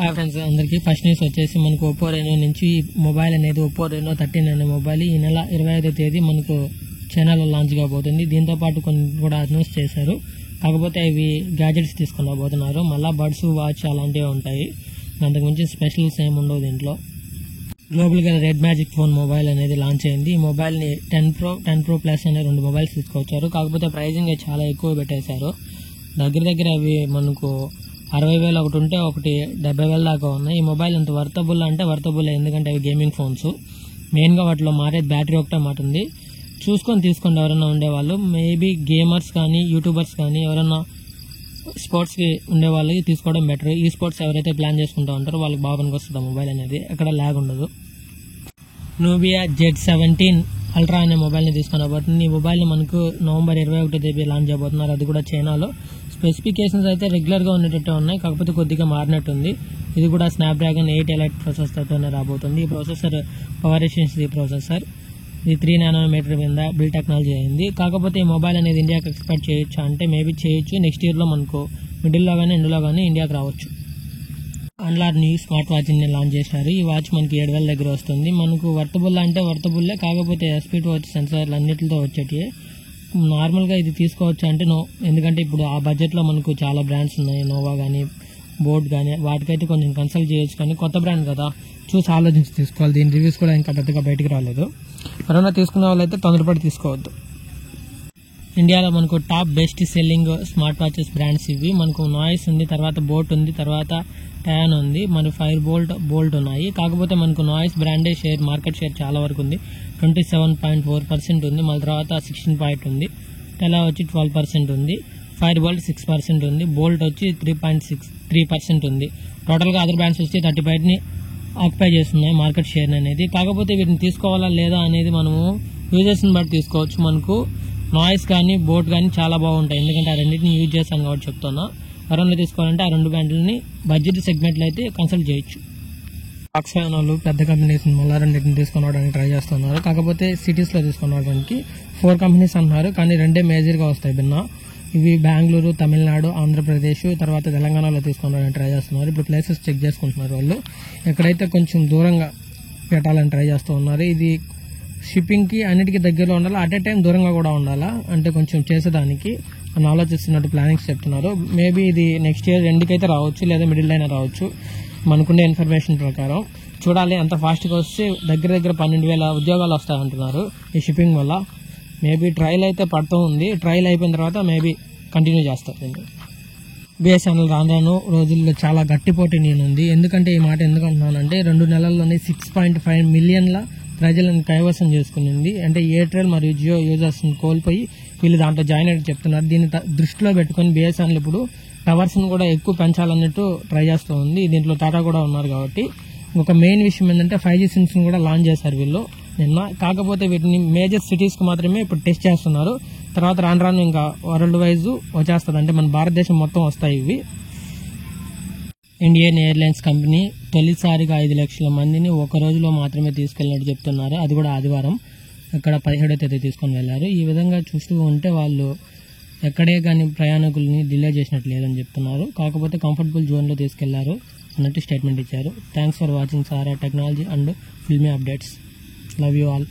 Hi friends, అందరికీ first news వచ్చేసి మనకు ఒప్పో రెనో నుంచి మొబైల్ అనేది ఒప్పో రెనో 13 అనే మొబైల్ ఈ నెల 25వ తేదీ మనకు చైనాలో లాంచ్ కాబోతుంది. దీంతో పాటు కొన్ని కూడా అనౌన్స్ చేశారు. కాకపోతే ఇవి గ్యాజెట్స్ తీసుకుని రాబోతున్నారు. మళ్ళీ బడ్స్, వాచ్ అలాంటివి ఉంటాయి. అంతకుమించి స్పెషల్స్ ఏమి ఉండవు దీంట్లో. గ్లోబల్గా రెడ్ మ్యాజిక్ ఫోన్ మొబైల్ అనేది లాంచ్ అయింది. ఈ మొబైల్ని 10 Pro ప్లస్ అనే 2 మొబైల్స్ తీసుకొచ్చారు. కాకపోతే ప్రైజింగ్ చాలా ఎక్కువ పెట్టేశారు. దగ్గర అవి మనకు 60,000 ఒకటి ఉంటే ఒకటి 70,000 దాకా ఉన్నాయి. ఈ మొబైల్ అంత వర్తబుల్ అంటే వర్తబుల్, ఎందుకంటే అవి గేమింగ్ ఫోన్స్. మెయిన్గా వాటిలో మారేది బ్యాటరీ ఒకటే మాట ఉంది. చూసుకొని తీసుకోండి ఎవరైనా ఉండేవాళ్ళు. మేబీ గేమర్స్ కానీ యూట్యూబర్స్ కానీ ఎవరైనా స్పోర్ట్స్కి ఉండే వాళ్ళకి తీసుకోవడం బెటర్. ఈ స్పోర్ట్స్ ఎవరైతే ప్లాన్ చేసుకుంటూ ఉంటారో వాళ్ళకి బాగా పనికొస్తుంది మొబైల్ అనేది. ఎక్కడ ల్యాగ్ ఉండదు. నూబియా Z17 అల్ట్రా అనే మొబైల్ని తీసుకొని రాబోతుంది. ఈ మొబైల్ని మనకు నవంబర్ 21వ తేదీ లాంచ్ చేయబోతున్నారు. అది కూడా చైనాలో. స్పెసిఫికేషన్స్ అయితే రెగ్యులర్గా ఉండేటట్టే ఉన్నాయి, కాకపోతే కొద్దిగా మారినట్టుంది. ఇది కూడా స్నాప్డ్రాగన్ 8 ఎలైట్ ప్రాసెసర్తోనే రాబోతుంది. ఈ ప్రాసెసర్ పవర్ ఎఫిషియన్సీ ప్రాసెసర్. ఇది 3 నానోమీటర్ మీద బిల్డ్ టెక్నాలజీ అయింది. కాకపోతే ఈ మొబైల్ అనేది ఇండియాకి ఎక్స్పెక్ట్ చేయొచ్చు అంటే మేబీ చేయొచ్చు. నెక్స్ట్ ఇయర్లో మనకు మిడిల్లో కానీ ఎండ్లో కానీ ఇండియాకి రావచ్చు. అన్లార్ న్యూ స్మార్ట్ వాచ్ని లాంచ్ చేశారు. ఈ వాచ్ మనకి 7,000 దగ్గర వస్తుంది. మనకు వర్తబుల్ అంటే వర్తబుల్లే, కాకపోతే స్పీడ్ వాచ్ సెన్సార్లు అన్నిటితో వచ్చేటి. నార్మల్గా ఇది తీసుకోవచ్చు అంటే నో, ఎందుకంటే ఇప్పుడు ఆ బడ్జెట్లో మనకు చాలా బ్రాండ్స్ ఉన్నాయి. నోవా కానీ బోట్ కానీ వాటికైతే కొంచెం కన్సల్ట్ చేయొచ్చు, కానీ కొత్త బ్రాండ్ కదా, చూసి ఆలోచించి తీసుకోవాలి. దీని రివ్యూస్ కూడా ఇంకా పెద్దగా బయటికి రాలేదు. ఎవరైనా తీసుకునే వాళ్ళైతే తొందరపడి తీసుకోవద్దు. ఇండియాలో మనకు top best selling smart watches brands ఇవి. మనకు నాయిస్ ఉంది, తర్వాత బోట్ ఉంది, తర్వాత టయాన్ ఉంది, మన ఫైర్ బోల్ట్ ఉన్నాయి. కాకపోతే మనకు నాయిస్ బ్రాండే మార్కెట్ షేర్ చాలా వరకు ఉంది. 27.4% ఉంది. మళ్ళీ తర్వాత 16 ఉంది. టెలా వచ్చి 12% ఉంది. ఫైర్ బోల్ట్ 6% ఉంది. బోల్ట్ వచ్చి 3% ఉంది. టోటల్గా అదర్ బ్రాండ్స్ వచ్చి 30% ఆక్యుపై చేస్తున్నాయి మార్కెట్ షేర్ అనేది. కాకపోతే వీటిని తీసుకోవాలా లేదా అనేది మనము యూజర్స్ని బట్టి తీసుకోవచ్చు. మనకు నాయిస్ కానీ బోట్ కానీ చాలా బాగుంటాయి, ఎందుకంటే ఆ రెండింటిని యూజ్ చేస్తాను కాబట్టి చెప్తున్నా. ఎవరైనా తీసుకోవాలంటే ఆ 2 బ్రాండ్లని బడ్జెట్ సెగ్మెంట్లో అయితే కన్సల్ట్ చేయొచ్చు. ఫాక్స్కాన్ వాళ్ళు పెద్ద కంపెనీస్ మళ్ళీ రెండింటిని తీసుకొని రావడానికి ట్రై చేస్తున్నారు. కాకపోతే సిటీస్లో తీసుకొని రావడానికి 4 కంపెనీస్ అంటున్నారు, కానీ 2 మేజర్గా వస్తాయి భిన్న. ఇవి బెంగళూరు, తమిళనాడు, ఆంధ్రప్రదేశ్, తర్వాత తెలంగాణలో తీసుకొని రావడానికి ట్రై చేస్తున్నారు. ఇప్పుడు ప్లేసెస్ చెక్ చేసుకుంటున్నారు వాళ్ళు, ఎక్కడైతే కొంచెం దూరంగా పెట్టాలని ట్రై చేస్తూ ఉన్నారు. ఇది షిప్పింగ్కి అన్నిటికీ దగ్గరలో ఉండాలి, అట్ ఏ టైం దూరంగా కూడా ఉండాలా, అంటే కొంచెం చేసేదానికి అని ఆలోచిస్తున్నట్టు ప్లానింగ్స్ చెప్తున్నారు. మేబీ ఇది నెక్స్ట్ ఇయర్ ఎండ్కైతే రావచ్చు, లేదా మిడిల్ అయినా రావచ్చు మనకుండే ఇన్ఫర్మేషన్ ప్రకారం. చూడాలి, అంత ఫాస్ట్గా వస్తే దగ్గర 12,000 ఉద్యోగాలు వస్తాయంటున్నారు ఈ షిప్పింగ్ వల్ల. మేబీ ట్రయల్ అయితే పడుతూ ఉంది. ట్రయల్ అయిపోయిన తర్వాత మేబీ కంటిన్యూ చేస్తారు. బిఎస్ఎన్ఎల్ రాను రోజుల్లో చాలా గట్టి పోటీ నేనుంది. ఎందుకంటే ఈ మాట ఎందుకు అంటున్నానంటే 2 నెలల్లోనే 6.5 మిలియన్ల ప్రజలను కైవసం చేసుకునింది. అంటే ఎయిర్టెల్ మరియు జియో యూజర్స్ని కోల్పోయి వీళ్ళు దాంట్లో జాయిన్ అయ్యి చెప్తున్నారు. దీన్ని దృష్టిలో పెట్టుకుని బిఎస్ఎన్ఎల్ ఇప్పుడు టవర్స్ని కూడా ఎక్కువ పెంచాలన్నట్టు ట్రై చేస్తూ ఉంది. దీంట్లో టాటా కూడా ఉన్నారు కాబట్టి. ఒక మెయిన్ విషయం ఏంటంటే 5G సిమ్స్ని కూడా లాంచ్ చేశారు వీళ్ళు నిన్న. కాకపోతే వీటిని మేజర్ సిటీస్కి మాత్రమే ఇప్పుడు టెస్ట్ చేస్తున్నారు. తర్వాత రాను ఇంకా వరల్డ్ వైజ్ వచ్చేస్తుంది, అంటే మన భారతదేశం మొత్తం వస్తాయి ఇవి. ఇండియన్ ఎయిర్లైన్స్ కంపెనీ తొలిసారిగా 5 లక్షల మందిని ఒక రోజులో మాత్రమే తీసుకెళ్ళినట్టు చెప్తున్నారు. అది కూడా ఆదివారం. ఇక్కడ 17వ తేదీ తీసుకొని వెళ్లారు. ఈ విధంగా చూస్తూ ఉంటే వాళ్ళు ఎక్కడే కానీ ప్రయాణికుల్ని డిలే చేసినట్టు లేదని చెప్తున్నారు. కాకపోతే కంఫర్టబుల్ జోన్లో తీసుకెళ్లారు అన్నట్టు స్టేట్మెంట్ ఇచ్చారు. Thanks for watching Sara technology and filmy updates. Love you all.